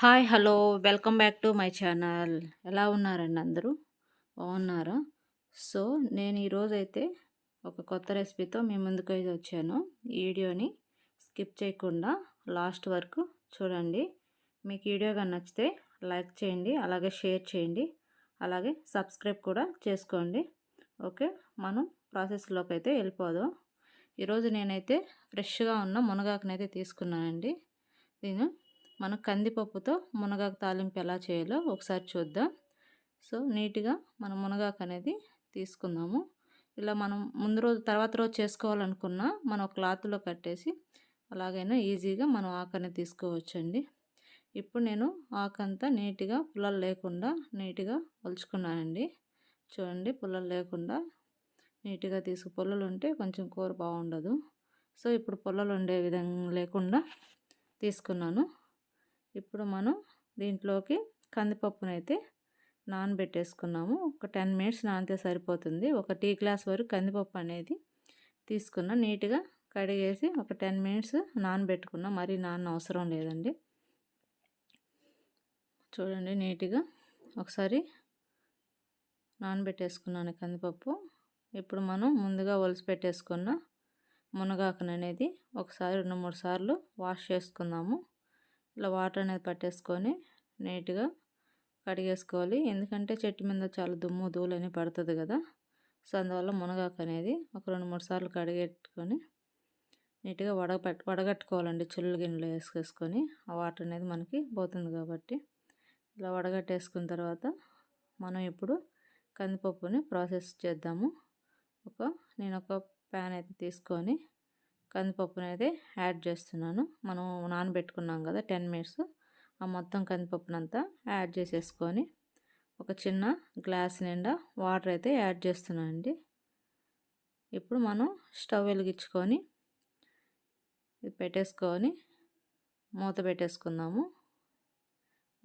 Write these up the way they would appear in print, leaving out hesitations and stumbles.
Hi! Hello! Welcome back to my channel. ఎలా ఉన్నారండి అందరూ? బాగున్నారా? సో, నేను ఈరోజైతే ఒక కొత్త రెసిపీతో మీ ముందుకైతే వచ్చాను. ఈ వీడియోని స్కిప్ చేయకుండా లాస్ట్ వరకు చూడండి. మీకు వీడియో గాని నచ్చితే లైక్ చేయండి, అలాగే షేర్ చేయండి, అలాగే సబ్స్క్రైబ్ కూడా చేసుకోండి. ఓకే, మనం ప్రాసెస్లోకి అయితే వెళ్ళిపోదాం. ఈరోజు నేనైతే ఫ్రెష్గా ఉన్న మునగాకునైతే తీసుకున్నానండి. నేను మన కందిపప్పుతో మునగాకు తాలింపు ఎలా చేయాలో ఒకసారి చూద్దాం. సో నీట్గా మనం మునగాకు అనేది తీసుకుందాము. ఇలా మనం ముందు రోజు తర్వాత రోజు చేసుకోవాలనుకున్నా మనం ఒక క్లాత్లో కట్టేసి అలాగైనా ఈజీగా మనం ఆకు అనేది తీసుకోవచ్చండి. ఇప్పుడు నేను ఆకంతా నీట్గా పుల్లలు లేకుండా నీట్గా ఒలుచుకున్నానండి. చూడండి, పుల్లలు లేకుండా నీట్గా పుల్లలు ఉంటే కొంచెం కూర బాగుండదు. సో ఇప్పుడు పుల్లలు ఉండే విధంగా లేకుండా తీసుకున్నాను. ఇప్పుడు మనం దీంట్లోకి కందిపప్పునైతే నానబెట్టేసుకున్నాము. ఒక 10 మినిట్స్ నానితే సరిపోతుంది. ఒక టీ గ్లాస్ వరకు కందిపప్పు అనేది తీసుకున్నా, నీట్గా కడిగేసి ఒక 10 మినిట్స్ నానబెట్టుకున్నా. మరీ అవసరం లేదండి. చూడండి, నీట్గా ఒకసారి నానబెట్టేసుకున్నాను కందిపప్పు. ఇప్పుడు మనం ముందుగా ఒలిసి పెట్టేసుకున్న మునగాకును అనేది ఒకసారి 2-3 సార్లు వాష్ చేసుకుందాము. ఇలా వాటర్ అనేది పట్టేసుకొని నీట్గా కడిగేసుకోవాలి. ఎందుకంటే చెట్టు మీద చాలా దుమ్ము ధూళి అని పడుతుంది కదా. సో అందువల్ల మునగాకు అనేది ఒక 2-3 సార్లు కడిగెట్టుకొని నీట్గా వడగట్టుకోవాలండి. చిల్లు గిన్నెలో వేసేసుకొని ఆ వాటర్ అనేది మనకి పోతుంది కాబట్టి. ఇలా వడగట్టేసుకున్న తర్వాత మనం ఇప్పుడు కందిపప్పుని ప్రాసెస్ చేద్దాము. నేను ఒక ప్యాన్ అయితే తీసుకొని కందిపప్పుని అయితే యాడ్ చేస్తున్నాను. మనం నానబెట్టుకున్నాం కదా 10 మినిట్స్, ఆ మొత్తం కందిపప్పునంతా యాడ్ చేసేసుకొని ఒక చిన్న గ్లాస్ నిండా వాటర్ అయితే యాడ్ చేస్తున్నానండి. ఇప్పుడు మనం స్టవ్ వెలిగించుకొని ఇది పెట్టేసుకొని మూత పెట్టేసుకుందాము.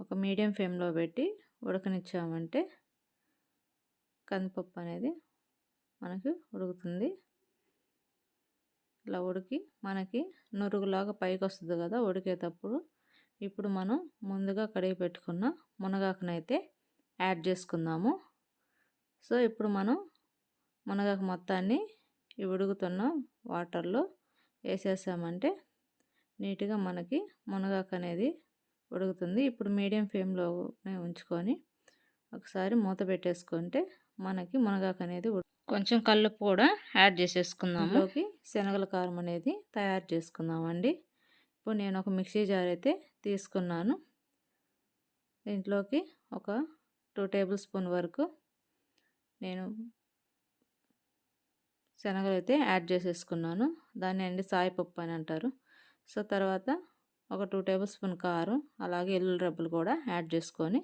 ఒక మీడియం ఫ్లేమ్లో పెట్టి ఉడకనిచ్చామంటే కందిపప్పు అనేది మనకి ఉడుకుతుంది. ఇలా ఉడికి మనకి నురుగులాగా పైకి వస్తుంది కదా ఉడికేటప్పుడు. ఇప్పుడు మనం ముందుగా కడిగి పెట్టుకున్న మునగాకునైతే యాడ్ చేసుకుందాము. సో ఇప్పుడు మనం మునగాకు మొత్తాన్ని ఈ ఉడుకుతున్న వాటర్లో వేసేసామంటే నీట్గా మనకి మునగాకు అనేది ఉడుకుతుంది. ఇప్పుడు మీడియం ఫ్లేమ్లోనే ఉంచుకొని ఒకసారి మూత పెట్టేసుకుంటే మనకి మునగాకు అనేది కొంచెం కల్లుప్పు కూడా యాడ్ చేసేసుకుందాము. ఇందులోకి శనగల కారం అనేది తయారు చేసుకుందామండి. ఇప్పుడు నేను ఒక మిక్సీ జార్ అయితే తీసుకున్నాను. దీంట్లోకి ఒక 2 టేబుల్ స్పూన్ వరకు నేను శనగలు అయితే యాడ్ చేసేసుకున్నాను. దాన్ని అండి సాయిపప్పు అని అంటారు. సో తర్వాత ఒక 2 టేబుల్ స్పూన్ కారం, అలాగే ఎల్లుల్లి రెబ్బలు కూడా యాడ్ చేసుకొని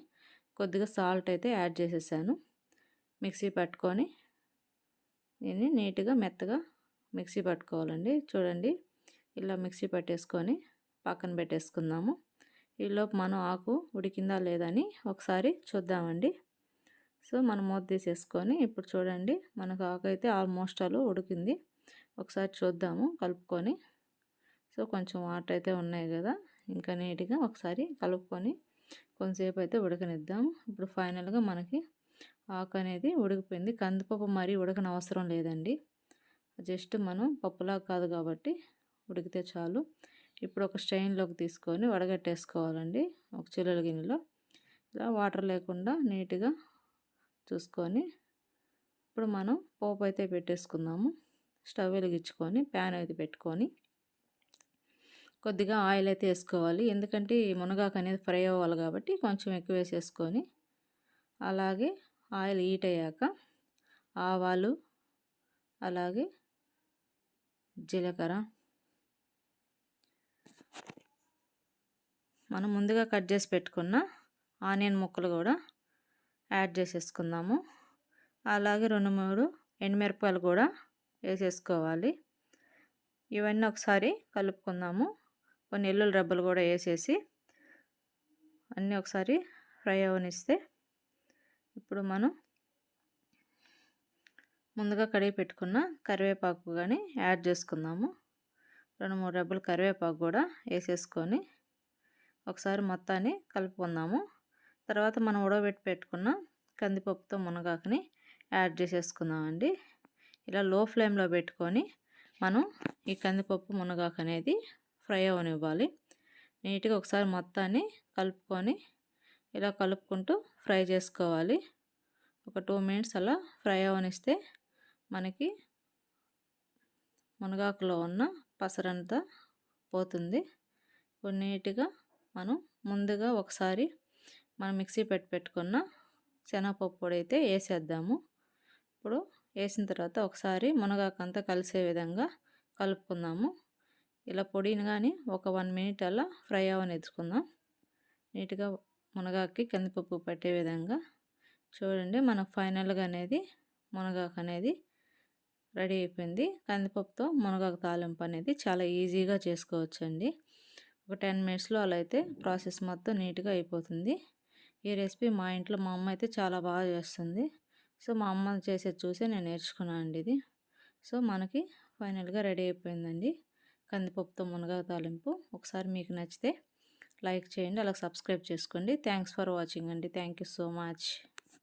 కొద్దిగా సాల్ట్ అయితే యాడ్ చేసేసాను. మిక్సీ పట్టుకొని దీన్ని నీట్గా మెత్తగా మిక్సీ పట్టుకోవాలండి. చూడండి, ఇలా మిక్సీ పట్టేసుకొని పక్కన పెట్టేసుకుందాము. ఈలోపు మనం ఆకు ఉడికిందా లేదని ఒకసారి చూద్దామండి. సో మనం మూత తీసేసుకొని ఇప్పుడు చూడండి, మనకు ఆకు అయితే ఆల్మోస్ట్ ఆల్ ఉడికింది. ఒకసారి చూద్దాము కలుపుకొని. సో కొంచెం వాటర్ అయితే ఉన్నాయి కదా, ఇంకా నీట్గా ఒకసారి కలుపుకొని కొంతసేపు అయితే ఉడకనిద్దాం. ఇప్పుడు ఫైనల్గా మనకి ఆకు అనేది ఉడికిపోయింది. కందిపప్పు మరీ ఉడకనవసరం లేదండి. జస్ట్ మనం పప్పులా కాదు కాబట్టి ఉడికితే చాలు. ఇప్పుడు ఒక స్ట్రెయిన్లోకి తీసుకొని వడగట్టేసుకోవాలండి. ఒక చిల్లుల గిన్నెలో ఇలా వాటర్ లేకుండా నీట్గా చూసుకొని ఇప్పుడు మనం పోపు అయితే పెట్టేసుకుందాము. స్టవ్ వెలిగించుకొని ప్యాన్ అయితే పెట్టుకొని కొద్దిగా ఆయిల్ అయితే వేసుకోవాలి. ఎందుకంటే ఈ మునగాకు అనేది ఫ్రై అవ్వాలి కాబట్టి కొంచెం ఎక్కువ వేసేసుకొని, అలాగే ఆయిల్ హీట్ అయ్యాక ఆవాలు, అలాగే జీలకర్ర, మనం ముందుగా కట్ చేసి పెట్టుకున్న ఆనియన్ ముక్కలు కూడా యాడ్ చేసేసుకుందాము. అలాగే 2-3 ఎండుమిరపకాయలు కూడా వేసేసుకోవాలి. ఇవన్నీ ఒకసారి కలుపుకుందాము. కొన్ని ఎల్లుల్లి రెబ్బలు కూడా వేసేసి అన్నీ ఒకసారి ఫ్రై అవనిస్తే ఇప్పుడు మనం ముందుగా కడిగి పెట్టుకున్న కరివేపాకు కానీ యాడ్ చేసుకుందాము. 2-3 రెబ్బలు కరివేపాకు కూడా వేసేసుకొని ఒకసారి మొత్తాన్ని కలుపుకుందాము. తర్వాత మనం ఉడకబెట్టి పెట్టుకున్న కందిపప్పుతో మునగాకుని యాడ్ చేసేసుకుందామండి. ఇలా లో ఫ్లేమ్లో పెట్టుకొని మనం ఈ కందిపప్పు మునగాకు అనేది ఫ్రై అవనివ్వాలి. నీట్గా ఒకసారి మొత్తాన్ని కలుపుకొని ఇలా కలుపుకుంటూ ఫ్రై చేసుకోవాలి. ఒక 2 మినిట్స్ అలా ఫ్రై అవనిస్తే మనకి మునగాకులో ఉన్న పసరంతా పోతుంది. ఇప్పుడు నీట్గా మనం ముందుగా ఒకసారి మనం మిక్సీ పెట్టుకున్న శనగపప్పు పొడి అయితే వేసేద్దాము. ఇప్పుడు వేసిన తర్వాత ఒకసారి మునగాకు అంతా కలిసే విధంగా కలుపుకుందాము. ఇలా పొడిని కానీ ఒక 1 మినిట్ అలా ఫ్రై అవనిచ్చుకుందాం. నీట్గా మునగాకుకి కందిపప్పు పట్టే విధంగా చూడండి. మనకు ఫైనల్గా అనేది మునగాకు అనేది రెడీ అయిపోయింది. కందిపప్పుతో మునగాకు తాలింపు అనేది చాలా ఈజీగా చేసుకోవచ్చండి. ఒక 10 మినిట్స్లో అలా అయితే ప్రాసెస్ మొత్తం నీట్గా అయిపోతుంది. ఈ రెసిపీ మా ఇంట్లో మా అమ్మ అయితే చాలా బాగా చేస్తుంది. సో మా అమ్మ చేసేది చూసి నేను నేర్చుకున్నాను అండి ఇది. సో మనకి ఫైనల్గా రెడీ అయిపోయిందండి కందిపప్పుతో మునగాకు తాలింపు. ఒకసారి మీకు నచ్చితే లైక్ చేయండి, అలాగే సబ్స్క్రైబ్ చేసుకోండి. థ్యాంక్స్ ఫర్ వాచింగ్ అండి. Thank you so much.